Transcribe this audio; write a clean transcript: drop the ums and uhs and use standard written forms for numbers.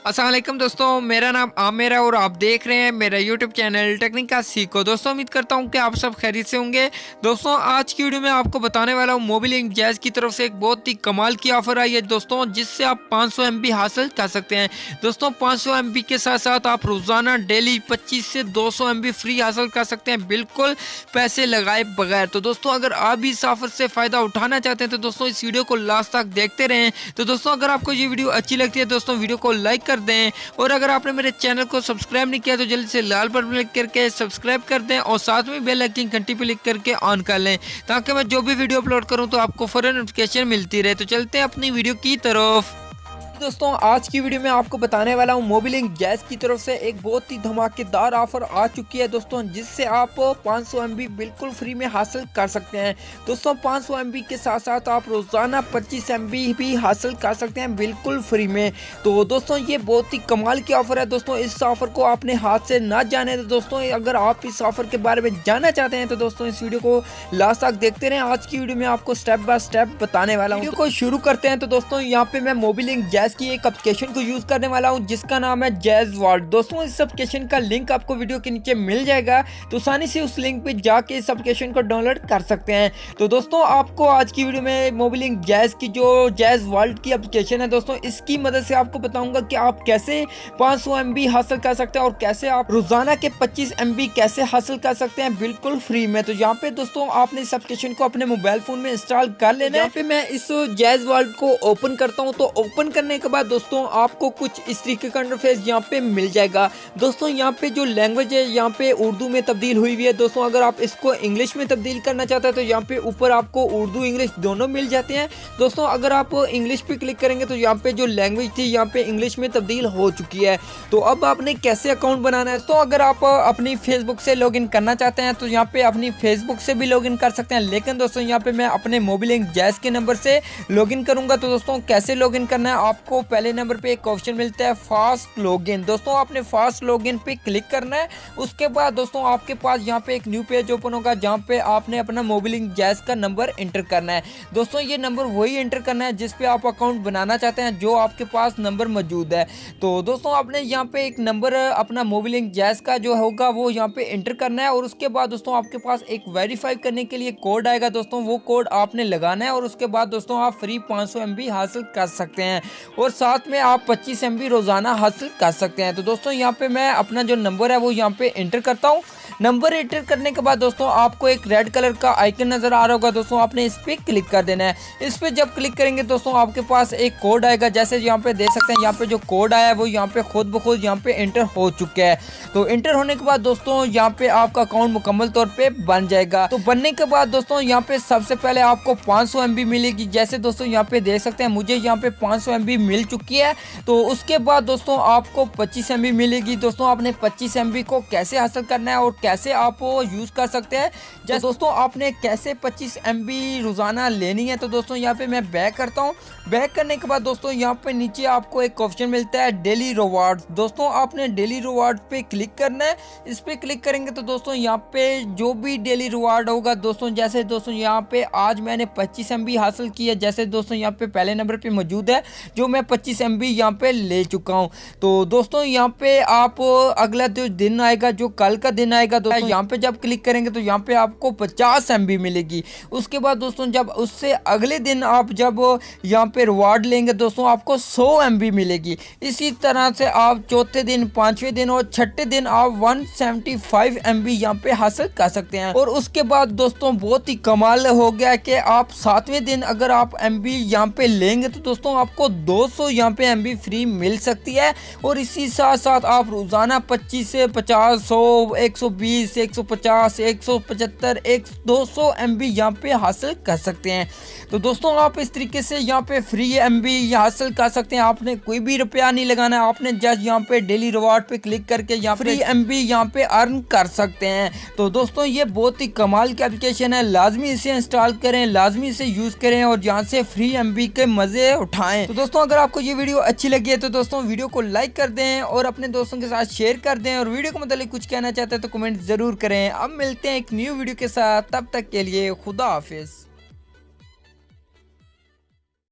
अस्सलाम वालेकुम दोस्तों, मेरा नाम आमिर है और आप देख रहे हैं मेरा यूट्यूब चैनल टेक्निका सीखो। दोस्तों उम्मीद करता हूं कि आप सब खैरियत से होंगे। दोस्तों आज की वीडियो में आपको बताने वाला हूं मोबाइल इंक जैज़ की तरफ से एक बहुत ही कमाल की ऑफर आई है दोस्तों, जिससे आप 500 MB हासिल कर सकते हैं। दोस्तों 500 MB के साथ साथ आप रोजाना डेली 25 से 200 MB फ्री हासिल कर सकते हैं, बिल्कुल पैसे लगाए बगैर। तो दोस्तों अगर आप भी इस ऑफर से फायदा उठाना चाहते हैं तो दोस्तों इस वीडियो को लास्ट तक देखते रहें। तो दोस्तों अगर आपको ये वीडियो अच्छी लगती है दोस्तों वीडियो को लाइक कर दें, और अगर आपने मेरे चैनल को सब्सक्राइब नहीं किया तो जल्दी से लाल बटन क्लिक करके सब्सक्राइब कर दें और साथ में बेल आइकन घंटी पे क्लिक करके ऑन कर लें, ताकि मैं जो भी वीडियो अपलोड करूं तो आपको फौरन नोटिफिकेशन मिलती रहे। तो चलते हैं अपनी वीडियो की तरफ। दोस्तों आज की वीडियो में आपको बताने वाला हूं मोबाइल इंक जैज़ की तरफ से एक बहुत ही धमाकेदार ऑफर आ चुकी है दोस्तों, जिससे आप 500 MB बिल्कुल फ्री में हासिल कर सकते हैं। दोस्तों 500 MB के साथ साथ आप रोजाना 25 MB भी हासिल कर सकते हैं बिल्कुल फ्री में। तो दोस्तों ये बहुत ही कमाल की ऑफर है दोस्तों, इस ऑफर को आपने हाथ से ना जाने। तो दोस्तों अगर आप इस ऑफर के बारे में जानना चाहते हैं तो दोस्तों इस वीडियो को लास्ट तक देखते रहें। आज की वीडियो में आपको स्टेप बाय स्टेप बताने वाला हूँ। वीडियो को शुरू करते हैं। तो दोस्तों यहाँ पे मैं मोबाइल इंक जैज़ की एक एप्लीकेशन को यूज करने वाला हूं, जिसका नाम है जैज़ वर्ल्ड। दोस्तों इस एप्लीकेशन का लिंक आपको वीडियो के नीचे मिल जाएगा, तो आसानी से उस लिंक पे जाके इस एप्लीकेशन को डाउनलोड कर सकते हैं। तो दोस्तों आपको आज की वीडियो में मोबाइल इंक जैज़ की जो जैज़ वर्ल्ड की एप्लीकेशन है दोस्तों, इसकी मदद से आपको बताऊंगा कि आप कैसे 500 MB हासिल कर सकते हैं और कैसे आप रोजाना के 25 MB कैसे हासिल कर सकते हैं बिल्कुल फ्री में। तो यहाँ पे दोस्तों आपने इस एप्लीकेशन को अपने मोबाइल फोन में इंस्टॉल कर लेना है। यहाँ पे मैं इस जैज़ वर्ल्ड को ओपन करता हूँ। तो ओपन करने के बाद दोस्तों आपको कुछ इस तरीके का इंटरफेस यहाँ पे मिल जाएगा। दोस्तों यहाँ पे जो लैंग्वेज है यहाँ पे उर्दू में तब्दील हुई हुई है दोस्तों। अगर आप इसको इंग्लिश में तब्दील करना चाहते हैं तो यहाँ पे ऊपर आपको उर्दू इंग्लिश दोनों मिल जाते हैं दोस्तों। अगर आप इंग्लिश पे क्लिक करेंगे तो यहाँ पे जो लैंग्वेज थी यहाँ पे इंग्लिश में तब्दील हो चुकी है। तो अब आपने कैसे अकाउंट बनाना है, तो अगर आप अपनी फेसबुक से लॉगिन करना चाहते हैं तो यहाँ पे अपनी फेसबुक से भी लॉगिन कर सकते हैं, लेकिन दोस्तों यहाँ पे मैं अपने मोबाइल इंक जैज़ के नंबर से लॉगिन करूंगा। तो दोस्तों कैसे लॉगिन करना है, आपको पहले नंबर पे एक ऑप्शन मिलता है फास्ट लॉगिन। दोस्तों आपने फास्ट लॉगिन पे क्लिक करना है। उसके बाद दोस्तों आपके पास यहाँ पे एक न्यू पेज ओपन होगा, जहाँ पे आपने अपना मोबाइल इंक जैज़ का नंबर एंटर करना है। दोस्तों ये नंबर वही एंटर करना है जिस पे आप अकाउंट बनाना चाहते हैं, जो आपके पास नंबर मौजूद है। तो दोस्तों आपने यहाँ पे एक नंबर अपना मोबाइल इंक जैज़ का जो होगा वो यहाँ पे एंटर करना है, और उसके बाद दोस्तों आपके पास एक वेरीफाई करने के लिए कोड आएगा दोस्तों, वो कोड आपने लगाना है, और उसके बाद दोस्तों आप फ्री 500 MB हासिल कर सकते हैं, और साथ में आप 25 MB रोजाना हासिल कर सकते हैं। तो दोस्तों यहाँ पे मैं अपना जो नंबर है वो यहाँ पे एंटर करता हूँ। नंबर एंटर करने के बाद दोस्तों आपको एक रेड कलर का आइकन नजर आ रहा होगा दोस्तों, आपने इस पे क्लिक कर देना है। इस पे जब क्लिक करेंगे दोस्तों आपके पास एक कोड आएगा, जैसे यहाँ पे देख सकते हैं यहाँ पे जो कोड आया है वो यहाँ पे खुद ब खुद यहाँ पे एंटर हो चुका है। तो एंटर होने के बाद दोस्तों यहाँ पे आपका अकाउंट मुकम्मल तौर पे बन जाएगा। तो बनने के बाद दोस्तों यहाँ पे सबसे पहले आपको 500 MB मिलेगी, जैसे दोस्तों यहाँ पे देख सकते हैं मुझे यहाँ पे 500 MB मिल चुकी है। तो उसके बाद दोस्तों आपको 25 MB मिलेगी। दोस्तों आपने 25 MB को कैसे हासिल करना है और कैसे आप वो यूज कर सकते हैं, जैसे दोस्तों आपने कैसे 25 MB रोजाना लेनी है। तो दोस्तों यहाँ पे मैं बैक करता हूँ। बैक करने के बाद दोस्तों यहाँ पे नीचे आपको एक ऑप्शन मिलता है डेली रिवार्ड। दोस्तों आपने डेली रिवार्ड पे क्लिक करना है। इस पे क्लिक करेंगे तो दोस्तों यहाँ पे जो भी डेली रिवार्ड होगा दोस्तों, जैसे दोस्तों यहाँ पे आज मैंने 25 MB हासिल की है, जैसे दोस्तों यहाँ पे पहले नंबर पे मौजूद है जो मैं 25 MB यहाँ पे ले चुका हूँ। तो दोस्तों यहाँ पे आप अगला जो दिन आएगा, जो कल का दिन आएगा दोस्तों, यहाँ पे जब क्लिक करेंगे तो यहाँ पे आपको 50 MB मिलेगी। उसके बाद दोस्तों जब उससे अगले दिन आप जब यहाँ पे रिवार्ड लेंगे दोस्तों आपको 100 MB मिलेगी। इसी तरह से आप चौथे दिन, पांचवें दिन और छठे दिन आप 175 MB यहाँ पे हासिल कर सकते हैं। और उसके बाद दोस्तों बहुत ही कमाल हो गया कि आप सातवें दिन अगर आप MB यहाँ पे लेंगे तो दोस्तों आपको 200 यहाँ पे MB फ्री मिल सकती है। और इसी साथ साथ आप रोजाना 25 से 50, 100, 120, 150, 175, 200 MB यहाँ पे हासिल कर सकते हैं। तो दोस्तों आप इस तरीके से यहाँ पे फ्री MB हासिल कर सकते हैं। आपने कोई भी रुपया नहीं लगाना है, आपने जस्ट यहाँ पे डेली रिवार्ड पे क्लिक करके यहाँ फ्री MB यहाँ पे अर्न कर सकते हैं। तो दोस्तों ये बहुत ही कमाल की एप्लीकेशन है, लाजमी इसे इंस्टॉल करें, लाजमी इसे यूज करें और यहाँ से फ्री MB के मजे उठाएं। तो दोस्तों अगर आपको ये वीडियो अच्छी लगी है तो दोस्तों वीडियो को लाइक कर दें और अपने दोस्तों के साथ शेयर कर दें, और वीडियो को मतलब कुछ कहना चाहते हैं तो कमेंट जरूर करें। अब मिलते हैं एक न्यू वीडियो के साथ, तब तक के लिए खुदा हाफिज।